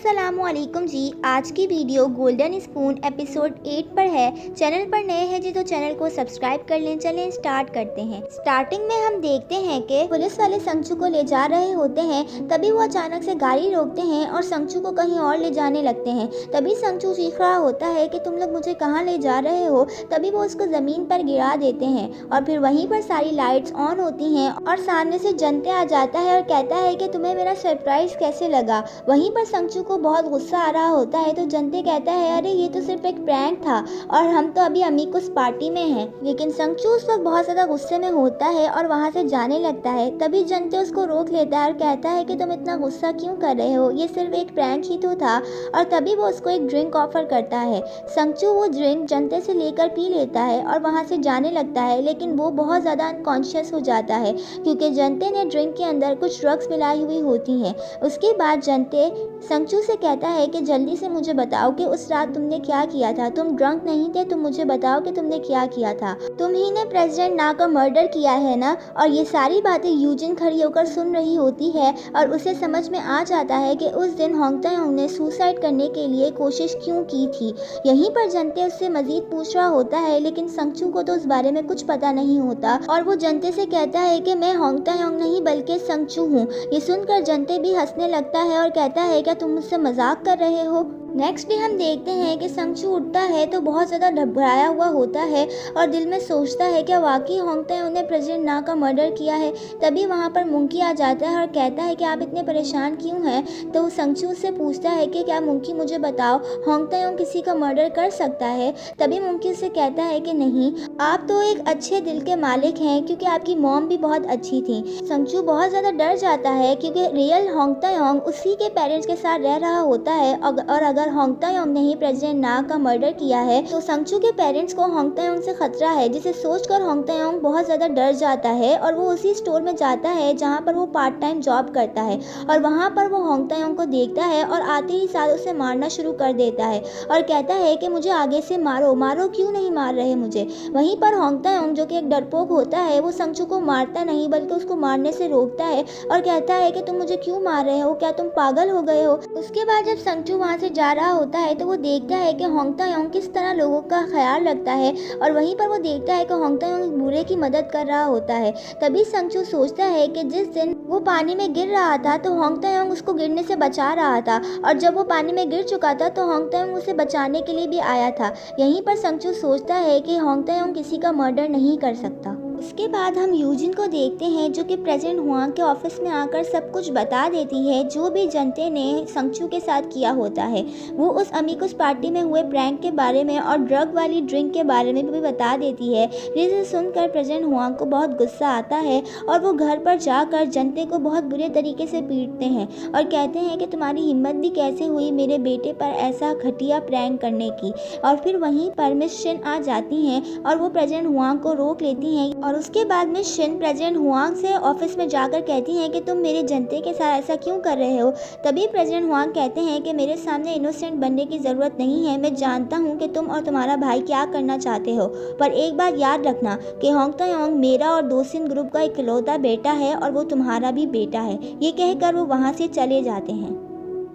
अस्सलामुअलैकुम जी। आज की वीडियो गोल्डन स्पून एपिसोड 8 पर है। चैनल पर नए हैं जी तो चैनल को सब्सक्राइब कर लें। चलें स्टार्ट करते हैं। स्टार्टिंग में हम देखते हैं कि पुलिस वाले संगचू को ले जा रहे होते हैं। तभी वो अचानक से गाड़ी रोकते हैं और संगचू को कहीं और ले जाने लगते हैं। तभी संगचू चीख रहा होता है कि तुम लोग मुझे कहाँ ले जा रहे हो। तभी वो उसको जमीन पर गिरा देते हैं और फिर वहीं पर सारी लाइट्स ऑन होती हैं और सामने से जंते आ जाता है और कहता है कि तुम्हें मेरा सरप्राइज कैसे लगा। वहीं पर संगचू को बहुत गुस्सा आ रहा होता है तो जंते कहता है अरे ये तो सिर्फ एक प्रैंक था और हम तो अभी अमीकुस पार्टी में हैं। लेकिन संगचू उस वक्त बहुत ज़्यादा गुस्से में होता है और वहाँ से जाने लगता है। तभी जंते उसको रोक लेता है और कहता है कि तुम इतना गुस्सा क्यों कर रहे हो, ये सिर्फ एक प्रैंक ही तो था। और तभी वो उसको एक ड्रिंक ऑफर करता है। संगचू वो ड्रिंक जंते से लेकर पी लेता है और वहाँ से जाने लगता है। लेकिन वो बहुत ज़्यादा अनकॉन्शियस हो जाता है क्योंकि जंते ने ड्रिंक के अंदर कुछ ड्रग्स मिलाई हुई होती हैं। उसके बाद जंते संगचू से कहता है कि जल्दी से मुझे बताओ कि उस रात तुमने क्या किया था। तुम ड्रंक नहीं थे, तुम मुझे बताओ कि तुमने क्या किया था। तुम ही ने प्रेसिडेंट ना का मर्डर किया है ना। और ये सारी बातें यूजिन खड़ी होकर सुन रही होती है और उसे समझ में आ जाता है कि उस दिन होंग तायोंग ने सुसाइड करने के लिए कोशिश क्यों की थी। यहीं पर जंते उससे मजीद पूछ रहा होता है लेकिन संगचू को तो उस बारे में कुछ पता नहीं होता और वो जंते से कहता है कि मैं होंग तायोंग नहीं बल्कि संगचू हूँ। ये सुनकर जंते भी हंसने लगता है और कहता है क्या तुम मुझसे मजाक कर रहे हो। नेक्स्ट डे हम देखते हैं कि संगचू उठता है तो बहुत ज़्यादा घबराया हुआ होता है और दिल में सोचता है क्या वाकई होंग तायोंग ने प्रेसिडेंट ना का मर्डर किया है। तभी वहाँ पर मुंकी आ जाता है और कहता है कि आप इतने परेशान क्यों हैं। तो संगचू से पूछता है कि क्या मुंकी मुझे बताओ होंग तायोंग किसी का मर्डर कर सकता है। तभी मुंकी उससे कहता है कि नहीं, आप तो एक अच्छे दिल के मालिक हैं क्योंकि आपकी मॉम भी बहुत अच्छी थी। संगचू बहुत ज़्यादा डर जाता है क्योंकि रियल होंग तायोंग उसी के पेरेंट्स के साथ रह रहा होता है और अगर होंग तायोंग ने ही प्रेसिडेंट ना का मर्डर किया है तो संगचू के पेरेंट्स को होंग तायोंग से खतरा है, जिसे सोचकर होंग तायोंग बहुत ज़्यादा डर जाता है और वो उसी स्टोर में जाता है जहाँ पर वो पार्ट टाइम जॉब करता है और वहाँ पर वो होंग तायोंग को देखता है और आते ही साथ उसे मारना शुरू कर देता है और कहता है कि मुझे आगे से मारो, मारो, क्यों नहीं मार रहे मुझे। वहीं पर होंग तायोंग जो कि एक डरपोक होता है वो संगचू को मारता नहीं बल्कि उसको मारने से रोकता है और कहता है कि तुम मुझे क्यों मार रहे हो, क्या तुम पागल हो गए हो। उसके बाद जब संगचू वहाँ से जा रहा होता है तो वो देखता है कि होंग तायोंग किस तरह लोगों का ख्याल रखता है और वहीं पर वो देखता है कि होंग तायोंग बूढ़े की मदद कर रहा होता है। तभी संगचू सोचता है कि जिस दिन वो पानी में गिर रहा था तो होंग तायोंग उसको गिरने से बचा रहा था और जब वो पानी में गिर चुका था तो होंग तायोंग उसे बचाने के लिए भी आया था। यहीं पर संगचू सोचता है कि होंग तायोंग किसी का मर्डर नहीं कर सकता। उसके बाद हम यूजिन को देखते हैं जो कि प्रेसिडेंट हुआंग के ऑफिस में आकर सब कुछ बता देती है जो भी जंते ने संगचू के साथ किया होता है। वो उस अमीकुस पार्टी में हुए प्रैंक के बारे में और ड्रग वाली ड्रिंक के बारे में भी बता देती है, जिसे सुनकर प्रेसिडेंट हुआंग को बहुत गुस्सा आता है और वो घर पर जाकर जंते को बहुत बुरे तरीके से पीटते हैं और कहते हैं कि तुम्हारी हिम्मत भी कैसे हुई मेरे बेटे पर ऐसा घटिया प्रैंक करने की। और फिर वहीं पर मिस शिन आ जाती हैं और वो प्रेसिडेंट हुआंग को रोक लेती हैं और उसके बाद मिस शिन प्रेसिडेंट हुआंग से ऑफिस में जाकर कहती हैं कि तुम मेरे जनते के साथ ऐसा क्यों कर रहे हो। तभी प्रेसिडेंट हुआंग कहते हैं कि मेरे सामने इनोसेंट बनने की ज़रूरत नहीं है, मैं जानता हूँ कि तुम और तुम्हारा भाई क्या करना चाहते हो, पर एक बात याद रखना कि होंग तायोंग मेरा और दोसिन ग्रुप का इकलौता बेटा है और वो तुम्हारा भी बेटा है। ये कहकर वो वहाँ से चले जाते हैं।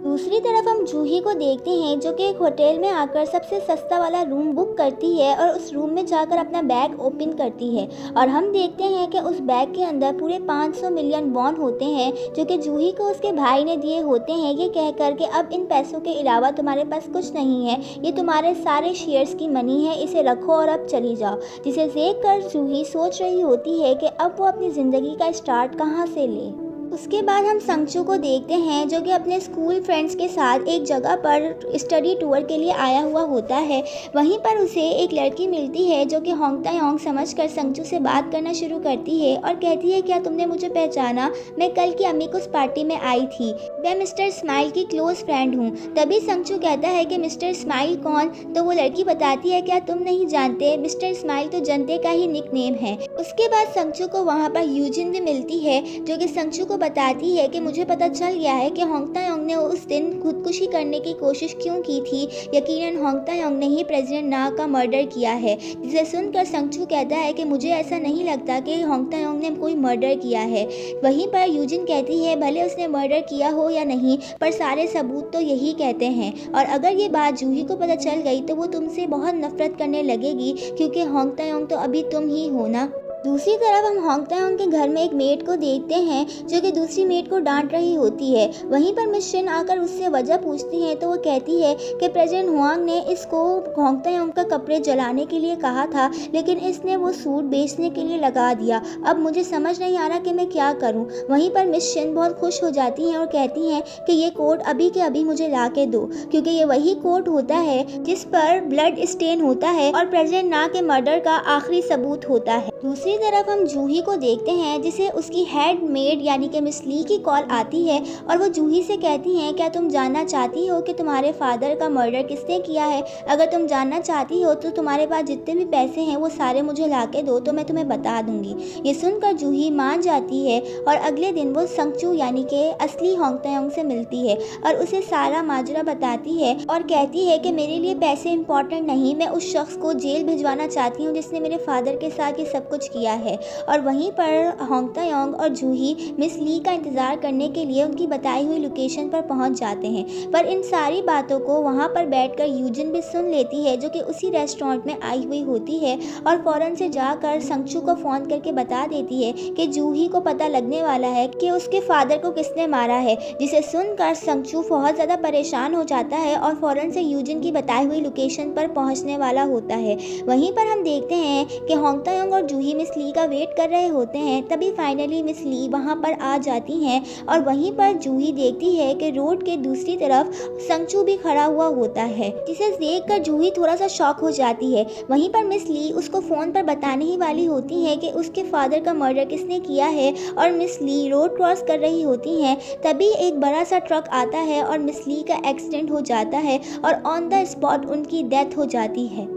दूसरी तरफ हम जूही को देखते हैं जो कि एक होटल में आकर सबसे सस्ता वाला रूम बुक करती है और उस रूम में जाकर अपना बैग ओपन करती है और हम देखते हैं कि उस बैग के अंदर पूरे 500 मिलियन वॉन होते हैं जो कि जूही को उसके भाई ने दिए होते हैं, ये कहकर के अब इन पैसों के अलावा तुम्हारे पास कुछ नहीं है, ये तुम्हारे सारे शेयर्स की मनी है, इसे रखो और अब चली जाओ। जिसे देख कर जूही सोच रही होती है कि अब वो अपनी ज़िंदगी का स्टार्ट कहाँ से ले। उसके बाद हम संगचू को देखते हैं जो कि अपने स्कूल फ्रेंड्स के साथ एक जगह पर स्टडी टूर के लिए आया हुआ होता है। वहीं पर उसे एक लड़की मिलती है जो कि होंग तायोंग समझकर संगचू से बात करना शुरू करती है और कहती है क्या तुमने मुझे पहचाना, मैं कल की अमीकुस पार्टी में आई थी, मैं मिस्टर स्माइल की क्लोज फ्रेंड हूँ। तभी संगचू कहता है कि मिस्टर स्माइल कौन। तो वो लड़की बताती है क्या तुम नहीं जानते, मिस्टर स्माइल तो जनते का ही निकनेम है। उसके बाद संगचू को वहाँ पर यूजिन भी मिलती है जो कि संगचू को बताती है कि मुझे पता चल गया है कि होंग तायोंग ने उस दिन खुदकुशी करने की कोशिश क्यों की थी। यकीनन होंग तायोंग ने ही प्रेसिडेंट ना का मर्डर किया है। जिसे सुनकर संगचू कहता है कि मुझे ऐसा नहीं लगता कि होंग तायोंग ने कोई मर्डर किया है। वहीं पर यूजिन कहती है भले उसने मर्डर किया हो या नहीं, पर सारे सबूत तो यही कहते हैं, और अगर ये बात जूही को पता चल गई तो वो तुमसे बहुत नफरत करने लगेगी, क्योंकि होंग तायोंग तो अभी तुम ही हो ना। दूसरी तरफ हम होंग तायोंग के घर में एक मेड को देखते हैं जो कि दूसरी मेड को डांट रही होती है। वहीं पर मिस शिन आकर उससे वजह पूछती है तो वो कहती है कि प्रेसिडेंट हुआंग ने इसको होंग तायोंग का कपड़े जलाने के लिए कहा था, लेकिन इसने वो सूट बेचने के लिए लगा दिया। अब मुझे समझ नहीं आ रहा कि मैं क्या करूं। वहीं पर मिस शिन बहुत खुश हो जाती हैं और कहती हैं कि ये कोट अभी के अभी मुझे ला के दो, क्योंकि ये वही कोट होता है जिस पर ब्लड स्टेन होता है और प्रेसिडेंट ना के मर्डर का आखिरी सबूत होता है। दूसरी तरफ हम जूही को देखते हैं जिसे उसकी हेड मेड यानी कि मिस ली की कॉल आती है और वो जूही से कहती हैं क्या तुम जानना चाहती हो कि तुम्हारे फादर का मर्डर किसने किया है। अगर तुम जानना चाहती हो तो तुम्हारे पास जितने भी पैसे हैं वो सारे मुझे ला के दो तो मैं तुम्हें बता दूंगी। ये सुनकर जूही मान जाती है और अगले दिन वो संगचू यानी कि असली होंग तायोंग से मिलती है और उसे सारा माजरा बताती है और कहती है कि मेरे लिए पैसे इंपॉर्टेंट नहीं, मैं उस शख्स को जेल भिजवाना चाहती हूँ जिसने मेरे फादर के साथ ये सब कुछ किया है। और वहीं पर होंग तायोंग और जूही मिस ली का इंतजार करने के लिए उनकी बताई हुई लोकेशन पर पहुंच जाते हैं, पर इन सारी बातों को वहां पर बैठकर यूजिन भी सुन लेती है जो कि उसी रेस्टोरेंट में आई हुई होती है और फौरन से जाकर संगचू को फोन करके बता देती है कि जूही को पता लगने वाला है कि उसके फादर को किसने मारा है। जिसे सुनकर संगचू बहुत ज़्यादा परेशान हो जाता है और फौरन से यूजिन की बताई हुई लोकेशन पर पहुंचने वाला होता है। वहीं पर हम देखते हैं कि होंग तायोंग और जूही मिस ली का वेट कर रहे होते हैं। तभी फाइनली मिस ली वहां पर आ जाती हैं और वहीं पर जूही देखती है कि रोड के दूसरी तरफ संगचू भी खड़ा हुआ होता है, जिसे देखकर जूही थोड़ा सा शॉक हो जाती है। वहीं पर मिस ली उसको फोन पर बताने ही वाली होती है कि उसके फादर का मर्डर किसने किया है और मिस ली रोड क्रॉस कर रही होती हैं। तभी एक बड़ा सा ट्रक आता है और मिस ली का एक्सीडेंट हो जाता है और ऑन द स्पॉट उनकी डेथ हो जाती है।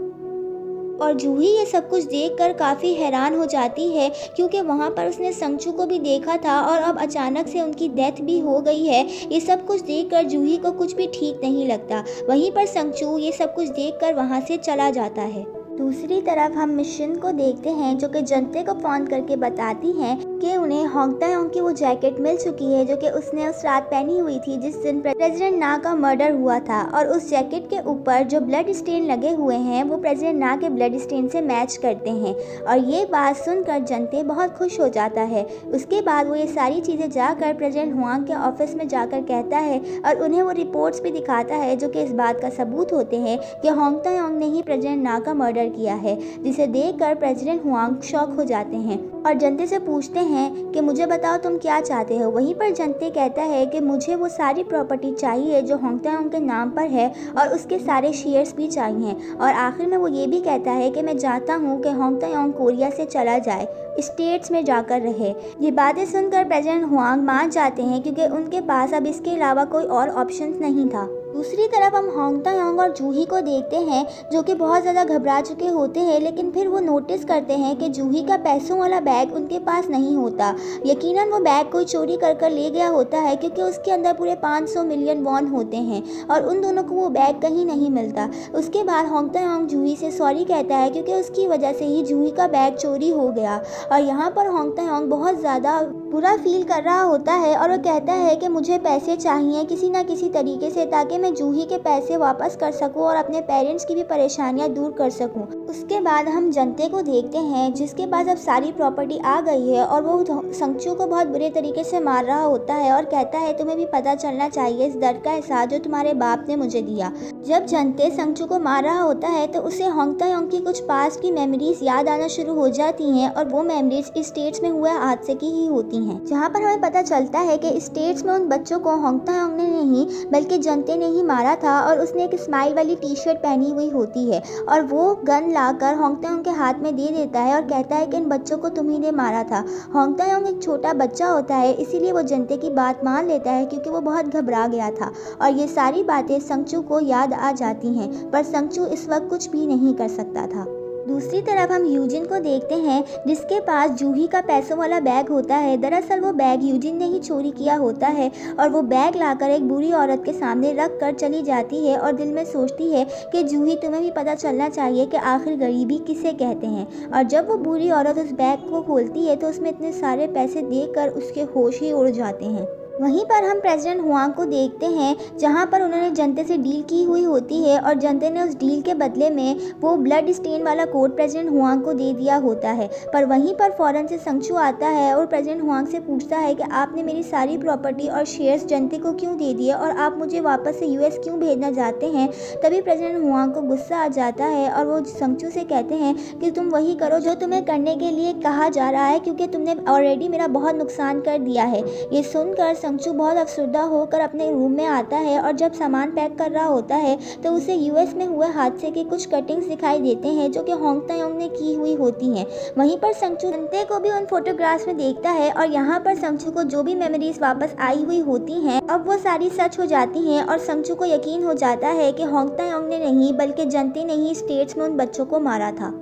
और जूही ये सब कुछ देखकर काफ़ी हैरान हो जाती है, क्योंकि वहाँ पर उसने संगचू को भी देखा था और अब अचानक से उनकी डेथ भी हो गई है। ये सब कुछ देखकर जूही को कुछ भी ठीक नहीं लगता। वहीं पर संगचू ये सब कुछ देखकर वहाँ से चला जाता है। दूसरी तरफ हम मिस शिन को देखते हैं जो कि जनते को फोन करके बताती हैं कि उन्हें होंग तायोंग की वो जैकेट मिल चुकी है जो कि उसने उस रात पहनी हुई थी जिस दिन प्रेसिडेंट ना का मर्डर हुआ था, और उस जैकेट के ऊपर जो ब्लड स्टेन लगे हुए हैं वो प्रेसिडेंट ना के ब्लड स्टेन से मैच करते हैं। और ये बात सुनकर जनते बहुत खुश हो जाता है। उसके बाद वो ये सारी चीज़ें जाकर प्रेसिडेंट हुआंग के ऑफिस में जाकर कहता है और उन्हें वो रिपोर्ट्स भी दिखाता है जो कि इस बात का सबूत होते हैं कि होंग तायोंग ने ही प्रेसिडेंट ना का मर्डर किया है। जिसे देखकर प्रेसिडेंट हुआंग शॉक हो जाते हैं और जनते से पूछते हैं कि मुझे बताओ तुम क्या चाहते हो। वहीं पर जनते कहता है कि मुझे वो सारी प्रॉपर्टी चाहिए जो होंग तायोंग के नाम पर है और उसके सारे शेयर्स भी चाहिए। और आखिर में वो ये भी कहता है कि मैं चाहता हूँ कि होंग तायोंग कोरिया से चला जाए, स्टेट्स में जाकर रहे। ये बातें सुनकर प्रेसिडेंट हुआंग मान जाते हैं क्योंकि उनके पास अब इसके अलावा कोई और ऑप्शन नहीं था। दूसरी तरफ हम होंग तायोंग और जूही को देखते हैं जो कि बहुत ज़्यादा घबरा चुके होते हैं, लेकिन फिर वो नोटिस करते हैं कि जूही का पैसों वाला बैग उनके पास नहीं होता। यकीनन वो बैग कोई चोरी कर ले गया होता है क्योंकि उसके अंदर पूरे 500 मिलियन वॉन होते हैं और उन दोनों को वो बैग कहीं नहीं मिलता। उसके बाद होंग तायोंग जूही से सॉरी कहता है क्योंकि उसकी वजह से ही जूही का बैग चोरी हो गया। और यहाँ पर होंग तायोंग बहुत ज़्यादा बुरा फील कर रहा होता है और वो कहता है कि मुझे पैसे चाहिए किसी ना किसी तरीके से, ताकि मैं जूही के पैसे वापस कर सकूं और अपने पेरेंट्स की भी परेशानियां दूर कर सकूं। उसके बाद हम जनते को देखते हैं जिसके पास अब सारी प्रॉपर्टी आ गई है और वो संगचू को बहुत बुरे तरीके से मार रहा होता है और कहता है तुम्हें भी पता चलना चाहिए इस दर्द का एहसास जो तुम्हारे बाप ने मुझे दिया। जब जनते संगचू को मार रहा होता है तो उसे होंग तायोंग की कुछ पास्ट की मेमोरीज याद आना शुरू हो जाती हैं और वो मेमोरीज स्टेट्स में हुए हादसे की ही होती हैं, जहाँ पर हमें पता चलता है कि स्टेट्स में उन बच्चों को होंग तायोंग ने नहीं बल्कि जनते ने ही मारा था और उसने एक स्माइल वाली टी शर्ट पहनी हुई होती है और वो गन लाकर होंग तायोंग के हाथ में दे देता है और कहता है कि इन बच्चों को तुम्ही ने मारा था। होंग तायोंग एक छोटा बच्चा होता है इसीलिए वो जनते की बात मान लेता है क्योंकि वो बहुत घबरा गया था और ये सारी बातें संगचू को याद आ जाती हैं, पर संगचू इस वक्त कुछ भी नहीं कर सकता था। दूसरी तरफ हम यूजिन को देखते हैं जिसके पास जूही का पैसों वाला बैग होता है। दरअसल वो बैग यूजिन ने ही चोरी किया होता है और वो बैग लाकर एक बुरी औरत के सामने रख कर चली जाती है और दिल में सोचती है कि जूही तुम्हें भी पता चलना चाहिए कि आखिर गरीबी किसे कहते हैं। और जब वो बुरी औरत उस बैग को खोलती है तो उसमें इतने सारे पैसे देखकर उसके होश ही उड़ जाते हैं। वहीं पर हम प्रेसिडेंट हुआंग को देखते हैं जहां पर उन्होंने जनते से डील की हुई होती है और जनते ने उस डील के बदले में वो ब्लड स्टेन वाला कोट प्रेसिडेंट हुआंग को दे दिया होता है। पर वहीं पर फ़ौरन से संगचू आता है और प्रेसिडेंट हुआंग से पूछता है कि आपने मेरी सारी प्रॉपर्टी और शेयर्स जनते को क्यों दे दिए और आप मुझे वापस से यूएस क्यों भेजना चाहते हैं। तभी प्रेसिडेंट हुआंग को गुस्सा आ जाता है और वो संगचू से कहते हैं कि तुम वही करो जो तुम्हें करने के लिए कहा जा रहा है क्योंकि तुमने ऑलरेडी मेरा बहुत नुकसान कर दिया है। ये सुनकर संगचू बहुत अफसरदा होकर अपने रूम में आता है और जब सामान पैक कर रहा होता है तो उसे यूएस में हुए हादसे के कुछ कटिंग्स दिखाई देते हैं जो कि होंग तायोंग ने की हुई होती हैं। वहीं पर संगचू जनते को भी उन फोटोग्राफ्स में देखता है और यहाँ पर संगचू को जो भी मेमोरीज वापस आई हुई होती हैं अब वो सारी सच हो जाती हैं और संगचू को यकीन हो जाता है कि होंग तायोंग ने नहीं बल्कि जनते ने ही स्टेट्स में उन बच्चों को मारा था।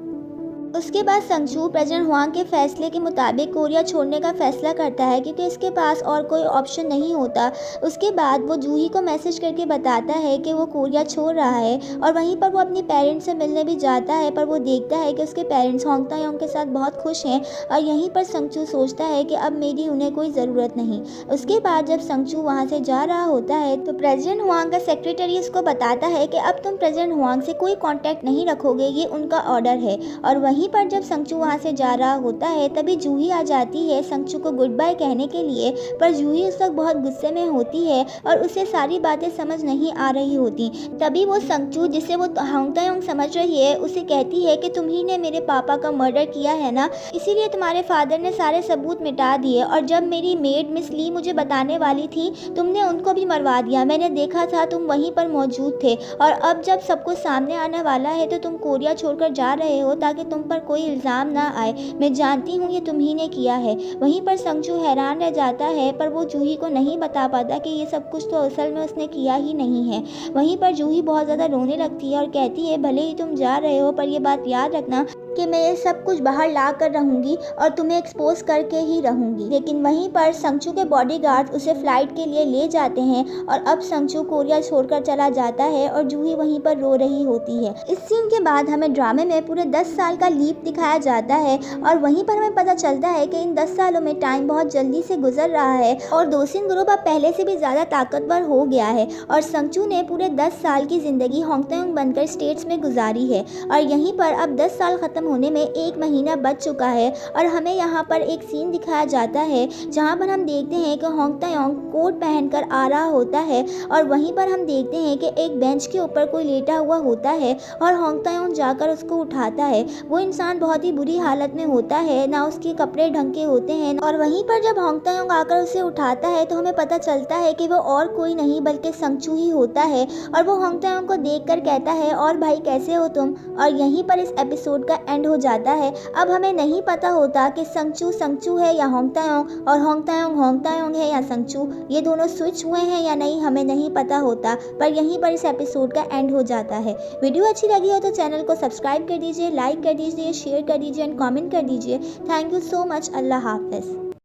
उसके बाद संगचू प्रेसिडेंट हुआंग के फैसले के मुताबिक कोरिया छोड़ने का फैसला करता है क्योंकि इसके पास और कोई ऑप्शन नहीं होता। उसके बाद वो जूही को मैसेज करके बताता है कि वो कोरिया छोड़ रहा है और वहीं पर वो अपने पेरेंट्स से मिलने भी जाता है पर वो देखता है कि उसके पेरेंट्स होंग तायोंग के साथ बहुत खुश हैं और यहीं पर संगचू सोचता है कि अब मेरी उन्हें कोई ज़रूरत नहीं। उसके बाद जब संगचू वहाँ से जा रहा होता है तो प्रेसिडेंट हुआंग का सेक्रेटरी उसको बताता है कि अब तुम प्रेसिडेंट हुआंग से कोई कॉन्टैक्ट नहीं रखोगे, ये उनका ऑर्डर है। और वहीं पर जब संगचू वहाँ से जा रहा होता है तभी जूही आ जाती है संगचू को गुड बाय कहने के लिए। पर जूही उस वक्त बहुत गुस्से में होती है और उसे सारी बातें समझ नहीं आ रही होती। तभी वो संगचू जिसे वो होंग तायोंग समझ रही है उसे कहती है कि तुम ही ने मेरे पापा का मर्डर किया है ना, इसीलिए तुम्हारे फादर ने सारे सबूत मिटा दिए और जब मेरी मेड मिस ली मुझे बताने वाली थी तुमने उनको भी मरवा दिया। मैंने देखा था तुम वहीं पर मौजूद थे और अब जब सब कुछ सामने आने वाला है तो तुम कोरिया छोड़कर जा रहे हो ताकि तुम पर कोई इल्ज़ाम ना आए। मैं जानती हूँ ये तुम्ही ने किया है। वहीं पर संगचू हैरान रह जाता है पर वो जूही को नहीं बता पाता कि ये सब कुछ तो असल में उसने किया ही नहीं है। वहीं पर जूही बहुत ज़्यादा रोने लगती है और कहती है भले ही तुम जा रहे हो पर ये बात याद रखना कि मैं ये सब कुछ बाहर ला कर रहूँगी और तुम्हें एक्सपोज करके ही रहूँगी। लेकिन वहीं पर संगचू के बॉडीगार्ड उसे फ्लाइट के लिए ले जाते हैं और अब संगचू कोरिया छोड़कर चला जाता है और जूही वहीं पर रो रही होती है। इस सीन के बाद हमें ड्रामे में पूरे 10 साल का लीप दिखाया जाता है और वहीं पर हमें पता चलता है कि इन 10 सालों में टाइम बहुत जल्दी से गुजर रहा है और दोसिन ग्रुप अब पहले से भी ज़्यादा ताकतवर हो गया है और संगचू ने पूरे 10 साल की ज़िंदगी होंग तायोंग बनकर स्टेट्स में गुजारी है और यहीं पर अब 10 साल ख़त्म होने में 1 महीना बच चुका है और हमें यहाँ पर एक सीन दिखाया जाता है जहाँ पर हम देखते हैं कि होंग तायोंग कोट पहनकर आ रहा होता है और वहीं पर हम देखते हैं कि एक बेंच के ऊपर कोई लेटा हुआ होता है और होंग तायोंग जाकर उसको उठाता है। वो इंसान बहुत ही बुरी हालत में होता है, ना उसके कपड़े ढंग के होते हैं और वहीं पर जब होंग तायोंग आकर उसे उठाता है तो हमें पता चलता है कि वो और कोई नहीं बल्कि संगचू ही होता है और वो होंग तायोंग को देखकर कहता है और भाई कैसे हो तुम। और यहीं पर इस एपिसोड का एंड हो जाता है। अब हमें नहीं पता होता कि संगचू संगचू है या होंग तायोंग और होंग तायोंग है या संगचू, ये दोनों स्विच हुए हैं या नहीं हमें नहीं पता होता। पर यहीं पर इस एपिसोड का एंड हो जाता है। वीडियो अच्छी लगी हो तो चैनल को सब्सक्राइब कर दीजिए, लाइक कर दीजिए, शेयर कर दीजिए एंड कमेंट कर दीजिए। Thank you so much. अल्लाह हाफिज़।